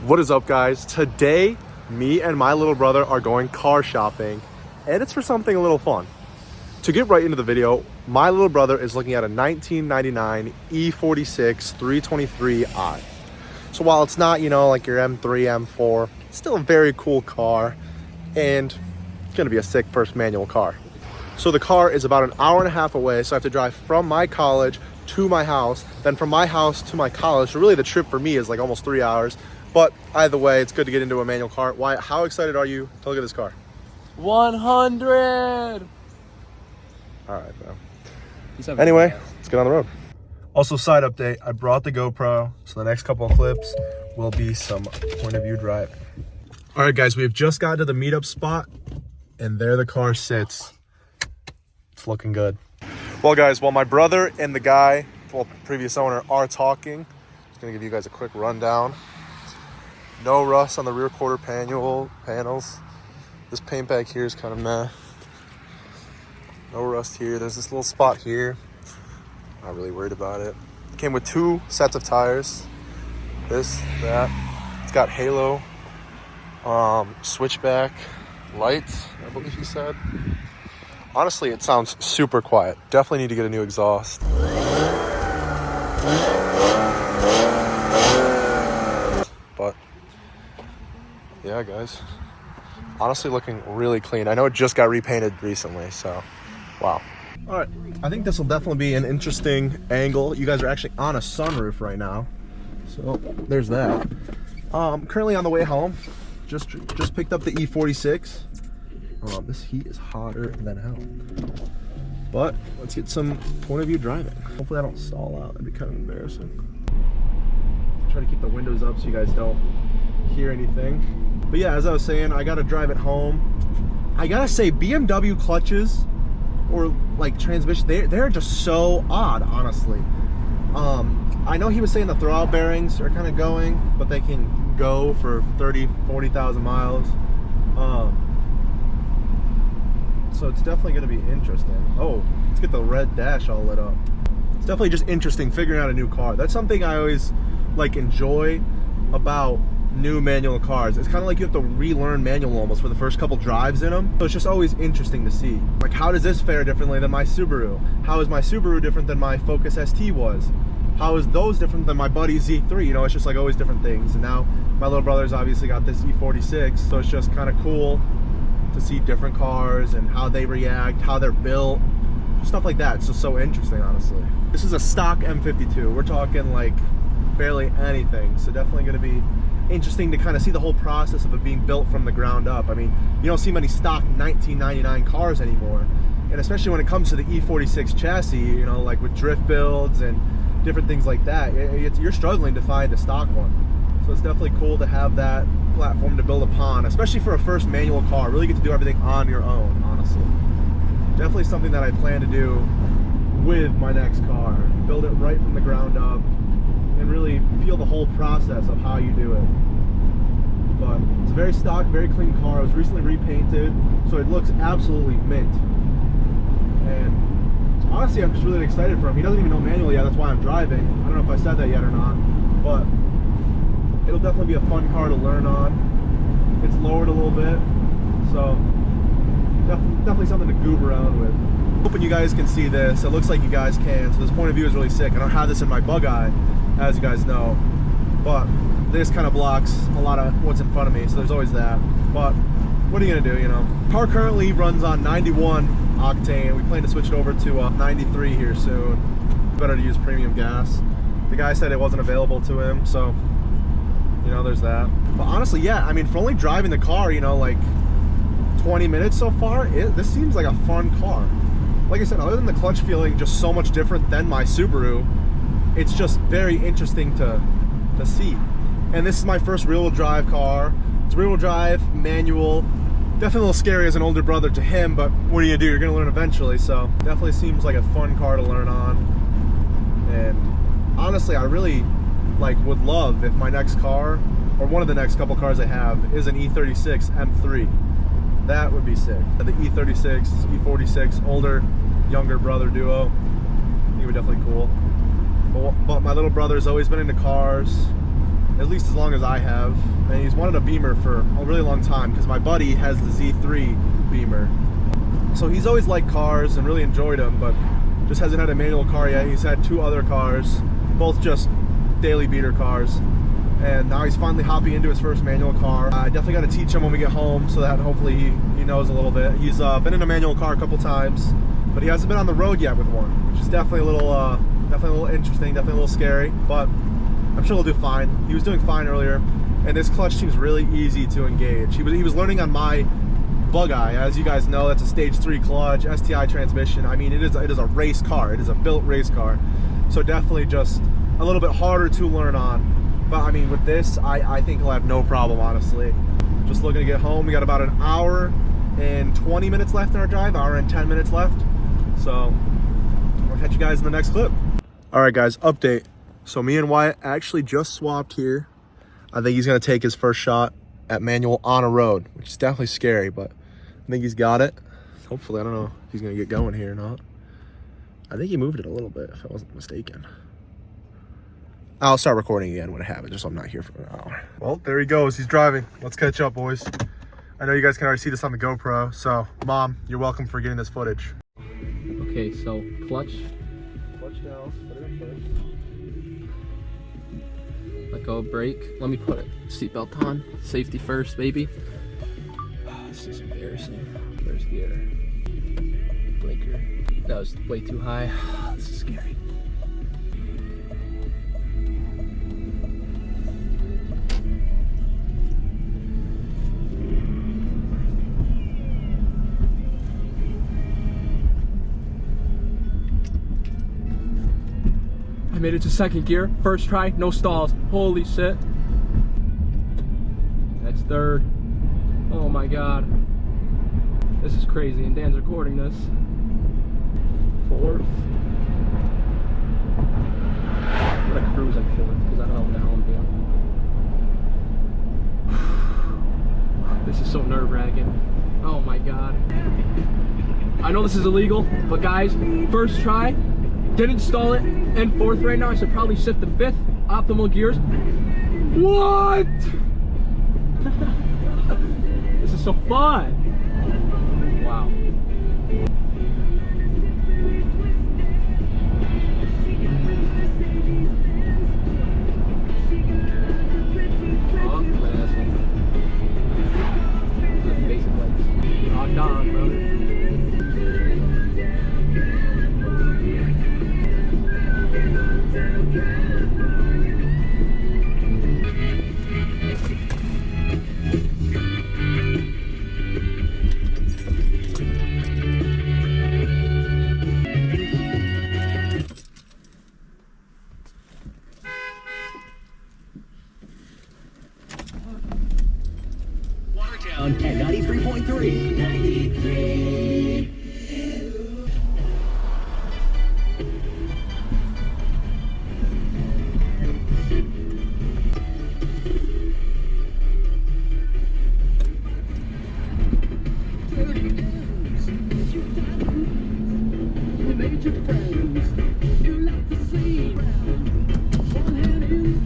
What is up, guys? Today, me and my little brother are going car shopping, and it's for something a little fun. To get right into the video, my little brother is looking at a 1999 e46 323i. So while it's not, like your M3, M4, it's still a very cool car, and it's gonna be a sick first manual car. So the car is about an hour and a half away, so I have to drive from my college to my house, then from my house to my college. So really the trip for me is like almost 3 hours. But either way, it's good to get into a manual car. Why? How excited are you to look at this car? 100! All right, bro. Anyway, let's get on the road. Also, side update, I brought the GoPro, so the next couple of clips will be some point of view driving. All right, guys, we have just got to the meetup spot, and there the car sits. It's looking good. Well, guys, while my brother and the guy, previous owner, are talking, I'm just gonna give you guys a quick rundown. No rust on the rear quarter panels. This paint bag here is kind of meh. No rust here. There's this little spot here. Not really worried about it. Came with 2 sets of tires. This, that. It's got halo, switchback lights, I believe he said. Honestly, it sounds super quiet. Definitely need to get a new exhaust. But yeah, guys, honestly looking really clean. I know it just got repainted recently, so wow. All right, I think this will definitely be an interesting angle. You guys are actually on a sunroof right now, so there's that. Currently on the way home, just picked up the e46. This heat is hotter than hell. But let's get some point of view driving. Hopefully I don't stall out. That'd be kind of embarrassing. Try to keep the windows up so you guys don't hear anything. But yeah, as I was saying, I gotta drive it home. I gotta say, BMW clutches or like transmission, they're just so odd, honestly. I know he was saying the throwout bearings are kind of going, but they can go for 30-40,000 miles. So it's definitely going to be interesting. Oh, let's get the red dash all lit up. It's definitely just interesting figuring out a new car. That's something I always like enjoy about new manual cars. It's kind of like you have to relearn manual almost for the first couple drives in them. So it's just always interesting to see. Like, how does this fare differently than my Subaru? How is my Subaru different than my Focus ST was? How is those different than my buddy Z3? It's just like always different things. And now my little brother's obviously got this E46, so it's just kind of cool to see different cars and how they react, how they're built, stuff like that. It's just so interesting, honestly. This is a stock M52. We're talking like barely anything, so definitely going to be interesting to kind of see the whole process of it being built from the ground up. I mean, you don't see many stock 1999 cars anymore, and especially when it comes to the E46 chassis, like with drift builds and different things like that, you're struggling to find a stock one. So it's definitely cool to have that platform to build upon, especially for a first manual car. Really get to do everything on your own, honestly. Definitely something that I plan to do with my next car. Build it right from the ground up and really feel the whole process of how you do it. But it's a very stock, very clean car. It was recently repainted, so it looks absolutely mint. And honestly, I'm just really excited for him. He doesn't even know manual yet, that's why I'm driving. I don't know if I said that yet or not, but it'll definitely be a fun car to learn on. It's lowered a little bit, so definitely something to goof around with. Hoping you guys can see this. It looks like you guys can, so this point of view is really sick. I don't have this in my bug eye, as you guys know, but this kind of blocks a lot of what's in front of me, so there's always that. But what are you gonna do, Car currently runs on 91 octane. We plan to switch it over to 93 here soon. Better to use premium gas. The guy said it wasn't available to him, so there's that. But honestly, yeah, I mean, for only driving the car, like 20 minutes so far, this seems like a fun car. Like I said, other than the clutch feeling just so much different than my Subaru, it's just very interesting to see. And this is my first rear-wheel drive car. It's rear-wheel drive, manual. Definitely a little scary as an older brother to him, but what are you gonna do? You're gonna learn eventually, so definitely seems like a fun car to learn on. And honestly, I really would love if my next car, or one of the next couple cars I have, is an E36 M3. That would be sick. The E36, E46, older, younger brother duo. I think it would definitely cool. But my little brother's always been into cars. at least as long as I have. And he's wanted a Beamer for a really long time because my buddy has the Z3 Beamer. So he's always liked cars and really enjoyed them, but just hasn't had a manual car yet. He's had 2 other cars, both just daily beater cars. And now he's finally hopping into his first manual car. I definitely got to teach him when we get home so that hopefully he knows a little bit. He's been in a manual car a couple times, but he hasn't been on the road yet with one, which is definitely a little interesting, definitely a little scary, but I'm sure he'll do fine. He was doing fine earlier, and this clutch seems really easy to engage. He was learning on my Bug-Eye. As you guys know, that's a stage 3 clutch, STI transmission. I mean, it is a race car. It is a built race car. So definitely just a little bit harder to learn on. But I mean, with this, I think he'll have no problem, honestly. Just looking to get home. We got about an hour and 20 minutes left in our drive, hour and 10 minutes left. So I'll catch you guys in the next clip. All right, guys, update. So me and Wyatt actually just swapped here. I think he's gonna take his first shot at manual on a road, which is definitely scary, but I think he's got it. Hopefully, I don't know if he's gonna get going here or not. I think he moved it a little bit, if I wasn't mistaken. I'll start recording again when it happens, just so I'm not here for an hour. Well, there he goes. He's driving. Let's catch up, boys. I know you guys can already see this on the GoPro, so Mom, you're welcome for getting this footage. Okay, so clutch. Clutch down. Put it in first. Let go of brake. Let me put it. Seatbelt on. Safety first, baby. Oh, this is embarrassing. There's the air. Blinker. That was way too high. This is scary. I made it to 2nd gear, first try, no stalls. Holy shit. That's 3rd. Oh my god. This is crazy, and Dan's recording this. 4th. I'm gonna cruise at 4th, because I don't know what the hell I'm doing. This is so nerve-wracking. Oh my god. I know this is illegal, but guys, first try. Didn't stall it in 4th right now. I should probably shift to 5th. Optimal gears. What? This is so fun. Wow. Oh, my asshole. Basic legs. Locked on, brother. At 93.3. 93.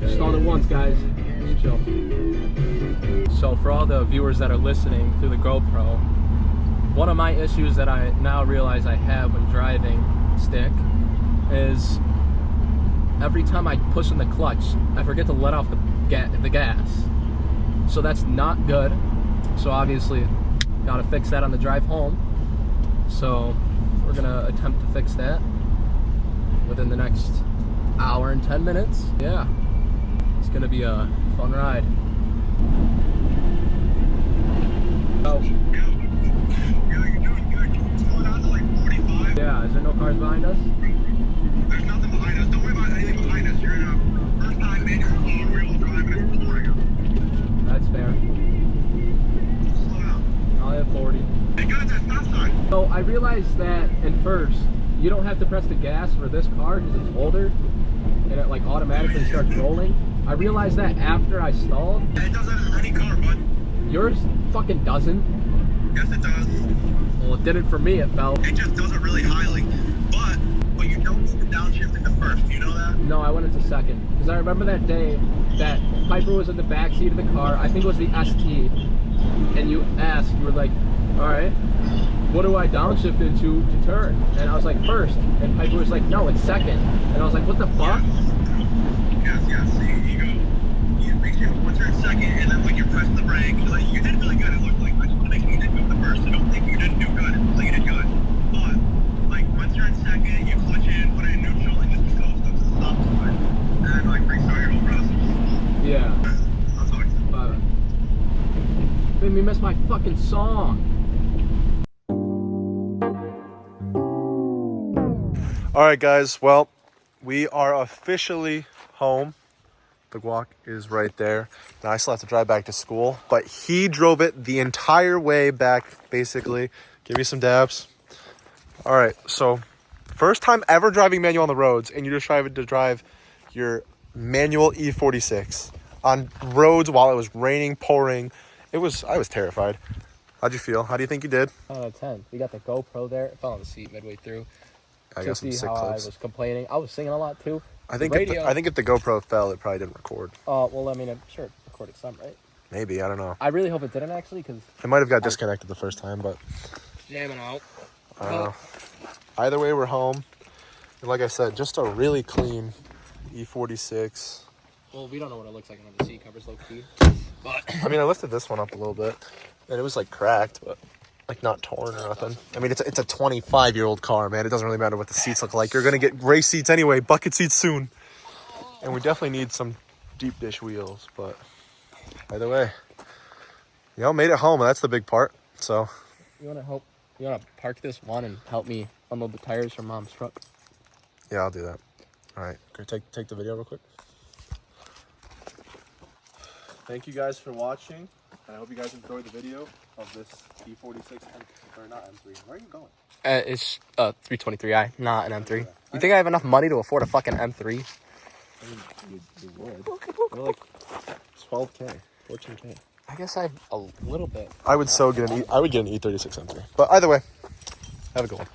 Stalled it once, guys. Just chill. So for all the viewers that are listening through the GoPro, one of my issues that I now realize I have when driving stick is every time I push in the clutch, I forget to let off the gas. So that's not good. So obviously, gotta fix that on the drive home. So we're gonna attempt to fix that within the next hour and 10 minutes. Yeah, it's gonna be a fun ride. Oh. Yeah, you're doing good. It's going on to like 45. Yeah, is there no cars behind us? There's nothing behind us. Don't worry about anything behind us. You're in a first time manual all-wheel drive and it's Florida. That's fair. Slow down. I'll hit 40. Hey guys, that stop sign. So I realized that in first, you don't have to press the gas for this car because it's older and it like automatically starts rolling. I realized that after I stalled. It doesn't in any car, bud. Yours fucking doesn't. Yes, it does. Well, it didn't for me, it felt. It just doesn't really highly. But you don't need to downshift in the first. Do you know that? No, I went into second. Because I remember that day that Piper was in the back seat of the car. I think it was the ST. And you asked, you were like, all right, what do I downshift into to turn? And I was like, first. And Piper was like, no, it's second. And I was like, what the fuck? Yes. So you go, you make sure once you're in second, and then when you're pressing the brake, you're like, you did really good. It looked like. I just want to make sure you did good the first. I don't think you didn't do good. I think you did good. But like once you're in second, you clutch in, put it in neutral, and just coast up to the stop sign, and then like restart your whole process. Yeah. That's all. Made me miss my fucking song. All right, guys. Well, we are officially home. The guac is right there. Now I still have to drive back to school, but he drove it the entire way back, basically. Give me some dabs. All right, so first time ever driving manual on the roads, and you just tried to drive your manual E46 on roads while it was raining, pouring. I was terrified. How'd you feel? How do you think you did? 10 out of 10. We got the GoPro there. It fell on the seat midway through. I got some sick how I clips. was complaining. I was singing a lot too. I think if the GoPro fell, it probably didn't record. Well, I mean, I'm sure it recorded some, right? Maybe, I don't know. I really hope it didn't actually, because It might have got disconnected the first time, but jamming out. I don't know. Either way, we're home. And like I said, just a really clean E46. Well, we don't know what it looks like under the seat covers, low key. But I mean, I lifted this one up a little bit, and it was like cracked, but like not torn or nothing. I mean, it's a 25-year-old car, man. It doesn't really matter what the seats look like. You're gonna get race seats anyway, bucket seats soon, and we definitely need some deep dish wheels. But either way, made it home. That's the big part. So you wanna park this one and help me unload the tires from Mom's truck? yeah, I'll do that. All right, take the video real quick. Thank you guys for watching. I hope you guys enjoyed the video of this E46 or not M3. Where are you going? It's 323i, not an M3. You think I have enough money to afford a fucking M3? I mean, you would. They're like 12K, 14K. I guess I have a little bit. I would get an E36 M3. But either way, have a good one.